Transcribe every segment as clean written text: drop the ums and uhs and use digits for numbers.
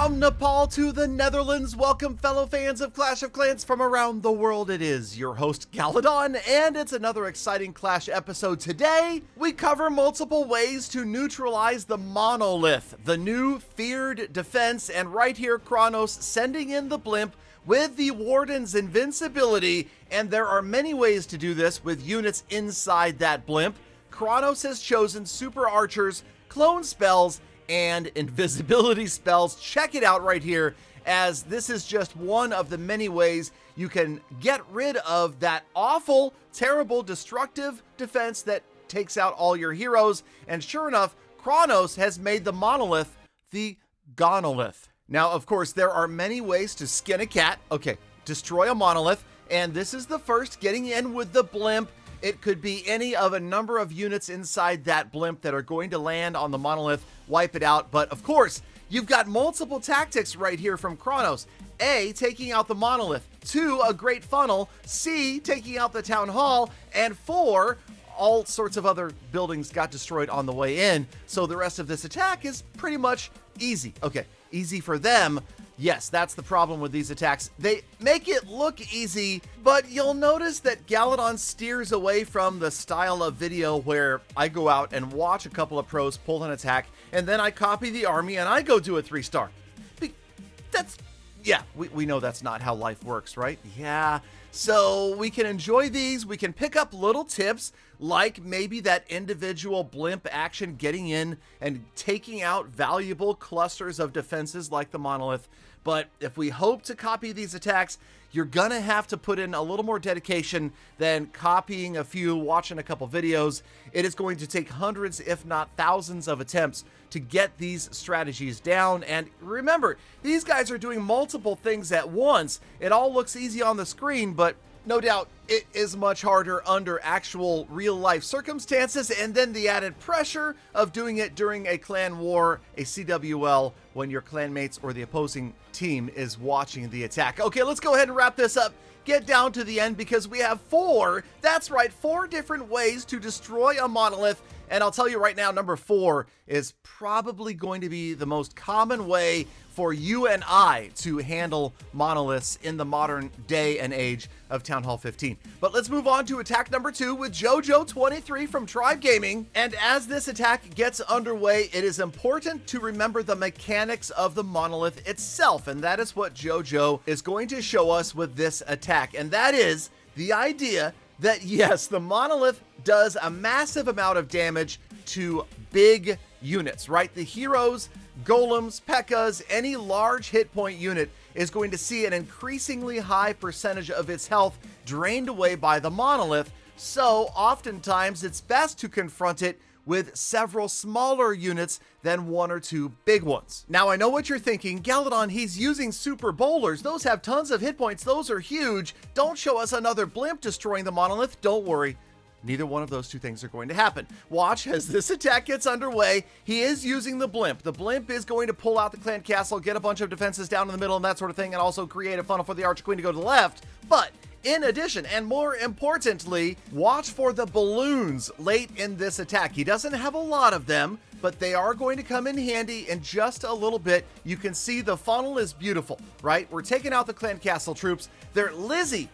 From Nepal to the Netherlands, welcome fellow fans of Clash of Clans from around the world. It is your host Galadon, and it's another exciting Clash episode. Today, we cover multiple ways to neutralize the monolith, the new feared defense, and right here Kronos sending in the blimp with the Warden's invincibility, and there are many ways to do this with units inside that blimp. Kronos has chosen super archers, clone spells, and invisibility spells. Check it out right here, as this is just one of the many ways you can get rid of that awful, terrible, destructive defense that takes out all your heroes. And sure enough, Kronos has made the monolith the Gonolith. Now, of course, there are many ways to skin a cat. Okay, destroy a monolith, and this is the first, getting in with the blimp. It could be any of a number of units inside that blimp that are going to land on the monolith, wipe it out. But of course, you've got multiple tactics right here from Kronos. A, taking out the monolith. 2, a great funnel. C, taking out the town hall. And 4, all sorts of other buildings got destroyed on the way in. So the rest of this attack is pretty much easy. Okay, easy for them. Yes, that's the problem with these attacks. They make it look easy, but you'll notice that Galadon steers away from the style of video where I go out and watch a couple of pros pull an attack, and then I copy the army and I go do a 3-star. We know that's not how life works, right? Yeah. So we can enjoy these. We can pick up little tips like maybe that individual blimp action getting in and taking out valuable clusters of defenses like the monolith. But if we hope to copy these attacks, you're gonna have to put in a little more dedication than copying a few, watching a couple videos. It is going to take hundreds, if not thousands of attempts to get these strategies down. And remember, these guys are doing multiple things at once. It all looks easy on the screen, but no doubt it is much harder under actual real life circumstances, and then the added pressure of doing it during a clan war, a CWL, when your clanmates or the opposing team is watching the attack. Okay, let's go ahead and wrap this up. Get down to the end, because we have 4, that's right, 4 different ways to destroy a monolith. And I'll tell you right now, number 4 is probably going to be the most common way for you and I to handle monoliths in the modern day and age of Town Hall 15. But let's move on to attack number 2 with JoJo23 from Tribe Gaming. And as this attack gets underway, it is important to remember the mechanics of the monolith itself. And that is what JoJo is going to show us with this attack. And that is the idea that yes, the monolith does a massive amount of damage to big units, right? The heroes, golems, P.E.K.K.A.s, any large hit point unit is going to see an increasingly high percentage of its health drained away by the monolith. So oftentimes it's best to confront it with several smaller units than 1 or 2 big ones. Now I know what you're thinking, Galadon, he's using super bowlers. Those have tons of hit points, those are huge. Don't show us another blimp destroying the monolith. Don't worry, neither one of those 2 things are going to happen. Watch as this attack gets underway. He is using the blimp. The blimp is going to pull out the clan castle, get a bunch of defenses down in the middle and that sort of thing, and also create a funnel for the Archer Queen to go to the left. But in addition, and more importantly, watch for the balloons late in this attack. He doesn't have a lot of them, but they are going to come in handy in just a little bit. You can see the funnel is beautiful, right? We're taking out the clan castle troops. Lizzie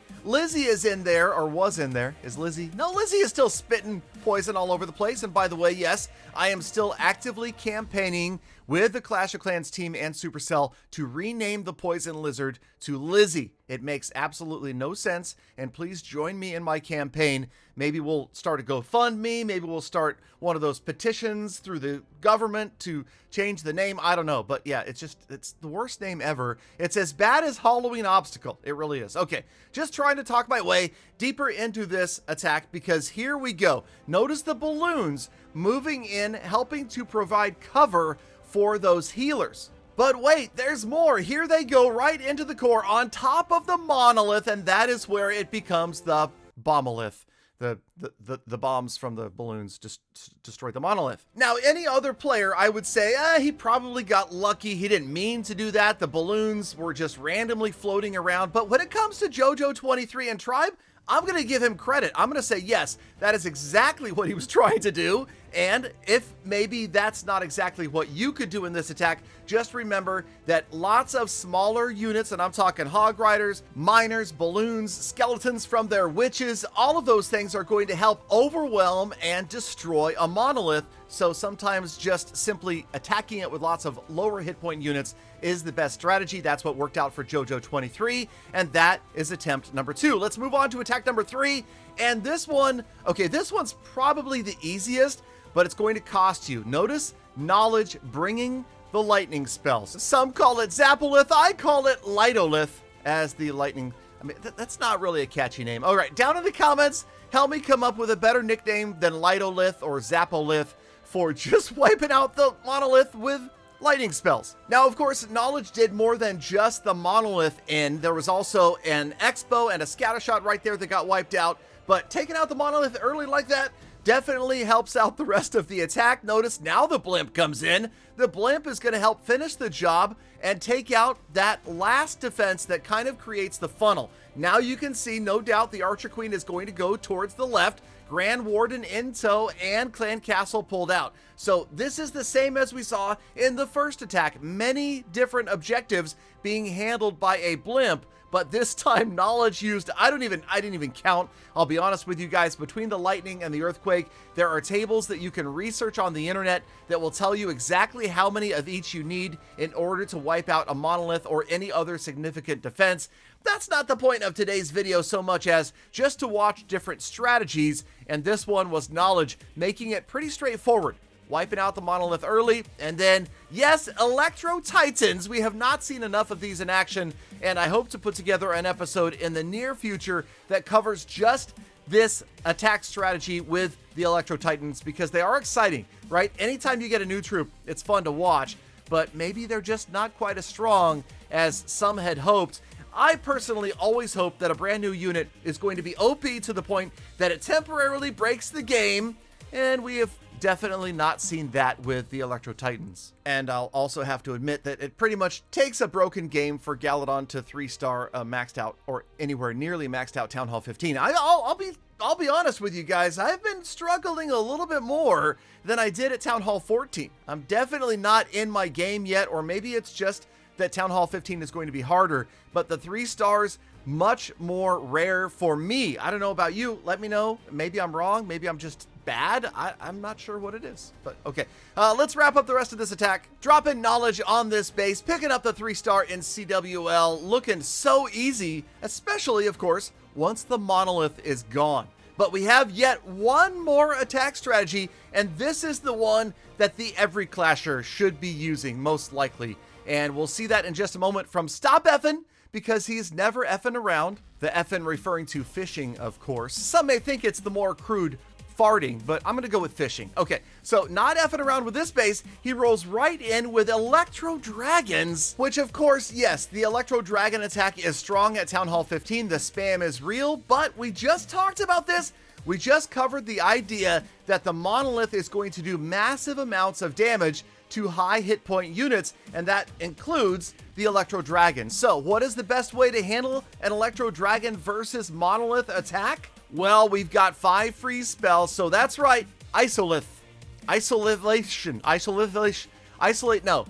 is in there, or was in there. Is Lizzie? No, Lizzie is still spitting poison all over the place. And by the way, yes, I am still actively campaigning with the Clash of Clans team and Supercell to rename the poison lizard to Lizzie. It makes absolutely no sense, and please join me in my campaign. Maybe we'll start a GoFundMe, maybe we'll start one of those petitions through the government to change the name. I don't know, but yeah, it's the worst name ever. It's as bad as Halloween Obstacle. It really is. Okay, just trying to talk my way deeper into this attack, because here we go. Notice the balloons moving in, helping to provide cover for those healers. But wait, there's more. Here they go right into the core on top of the monolith, and that is where it becomes the bomolith. The bombs from the balloons just destroyed the monolith. Now, any other player, I would say, he probably got lucky. He didn't mean to do that. The balloons were just randomly floating around. But when it comes to JoJo23 and Tribe, I'm going to give him credit. I'm going to say, yes, that is exactly what he was trying to do. And if maybe that's not exactly what you could do in this attack, just remember that lots of smaller units, and I'm talking hog riders, miners, balloons, skeletons from their witches, all of those things are going to help overwhelm and destroy a monolith. So sometimes just simply attacking it with lots of lower hit point units is the best strategy. That's what worked out for JoJo 23, and that is attempt number 2. Let's move on to attack number 3. And this one, okay, this one's probably the easiest, but it's going to cost you. Notice knowledge bringing the lightning spells. Some call it Zapolith, I call it Lightolith as the lightning. I mean, that's not really a catchy name. All right, down in the comments, help me come up with a better nickname than Lightolith or Zapolith for just wiping out the monolith with lightning spells. Now, of course, knowledge did more than just the monolith in. There was also an Expo and a scattershot right there that got wiped out, but taking out the monolith early like that definitely helps out the rest of the attack. Notice now the blimp comes in. The blimp is going to help finish the job and take out that last defense that kind of creates the funnel. Now you can see, no doubt, the Archer Queen is going to go towards the left, Grand Warden in tow, and Clan Castle pulled out. So this is the same as we saw in the first attack. Many different objectives being handled by a blimp, but this time knowledge used, I didn't even count. I'll be honest with you guys, between the lightning and the earthquake, there are tables that you can research on the internet that will tell you exactly how many of each you need in order to wipe out a monolith or any other significant defense. That's not the point of today's video so much as just to watch different strategies, and this one was knowledge, making it pretty straightforward. Wiping out the monolith early, and then, yes, Electro Titans. We have not seen enough of these in action, and I hope to put together an episode in the near future that covers just this attack strategy with the Electro Titans, because they are exciting, right? Anytime you get a new troop, it's fun to watch, but maybe they're just not quite as strong as some had hoped. I personally always hope that a brand new unit is going to be OP to the point that it temporarily breaks the game, and we have definitely not seen that with the Electro Titans. And I'll also have to admit that it pretty much takes a broken game for Galadon to 3-star maxed out or anywhere nearly maxed out Town Hall 15. I'll be honest with you guys, I've been struggling a little bit more than I did at Town Hall 14. I'm definitely not in my game yet, or maybe it's just that Town Hall 15 is going to be harder, but the 3 stars, much more rare for me. I don't know about you. Let me know. Maybe I'm wrong. Maybe I'm just bad. I'm not sure what it is, but okay. Let's wrap up the rest of this attack. Dropping knowledge on this base, picking up the 3-star in CWL, looking so easy, especially, of course, once the monolith is gone. But we have yet one more attack strategy, and this is the one that the Every Clasher should be using, most likely. And we'll see that in just a moment from Stop Effin', because he's never effing around. The effing referring to fishing, of course. Some may think it's the more crude farting, but I'm gonna go with fishing. Okay, so not effing around with this base, he rolls right in with Electro Dragons, which of course, yes, the Electro Dragon attack is strong at Town Hall 15, the spam is real, but we just talked about this. We just covered the idea that the monolith is going to do massive amounts of damage to high hit point units, and that includes the Electro Dragon. So what is the best way to handle an Electro Dragon versus monolith attack? Well, we've got 5 freeze spells, so that's right, Isolith, Isolation, Isolate, no,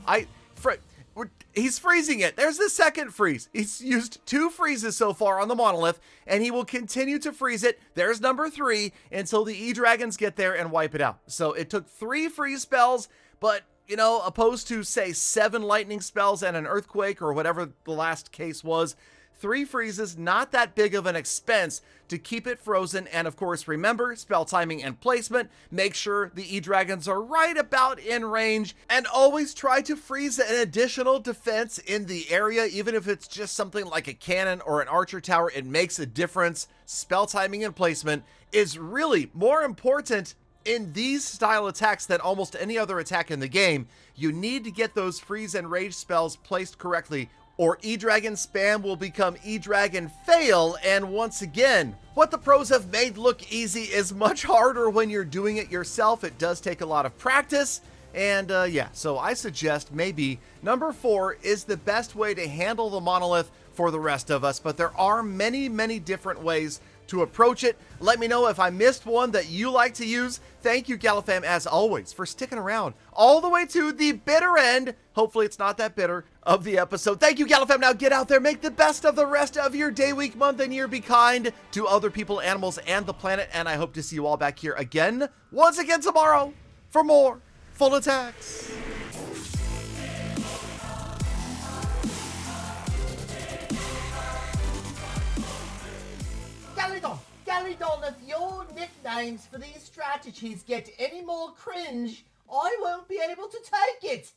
he's freezing it. There's the second freeze. He's used 2 freezes so far on the monolith, and he will continue to freeze it. There's number 3 until the E-Dragons get there and wipe it out. So it took 3 freeze spells, but you know, opposed to, say, 7 lightning spells and an earthquake or whatever the last case was, 3 freezes, not that big of an expense to keep it frozen. And of course, remember, spell timing and placement. Make sure the E-Dragons are right about in range, and always try to freeze an additional defense in the area, even if it's just something like a cannon or an archer tower. It makes a difference. Spell timing and placement is really more important in these style attacks than almost any other attack in the game. You need to get those freeze and rage spells placed correctly, or E-Dragon spam will become E-Dragon fail. And once again, what the pros have made look easy is much harder when you're doing it yourself. It does take a lot of practice. And yeah, so I suggest maybe number 4 is the best way to handle the monolith for the rest of us, but there are many, many different ways to approach it. Let me know if I missed one that you like to use. Thank you, Galafam, as always, for sticking around all the way to the bitter end. Hopefully it's not that bitter of the episode. Thank you, Galafam. Now get out there, make the best of the rest of your day, week, month, and year. Be kind to other people, animals, and the planet. And I hope to see you all back here again, once again tomorrow, for more Full Attacks. Galadon, if your nicknames for these strategies get any more cringe, I won't be able to take it.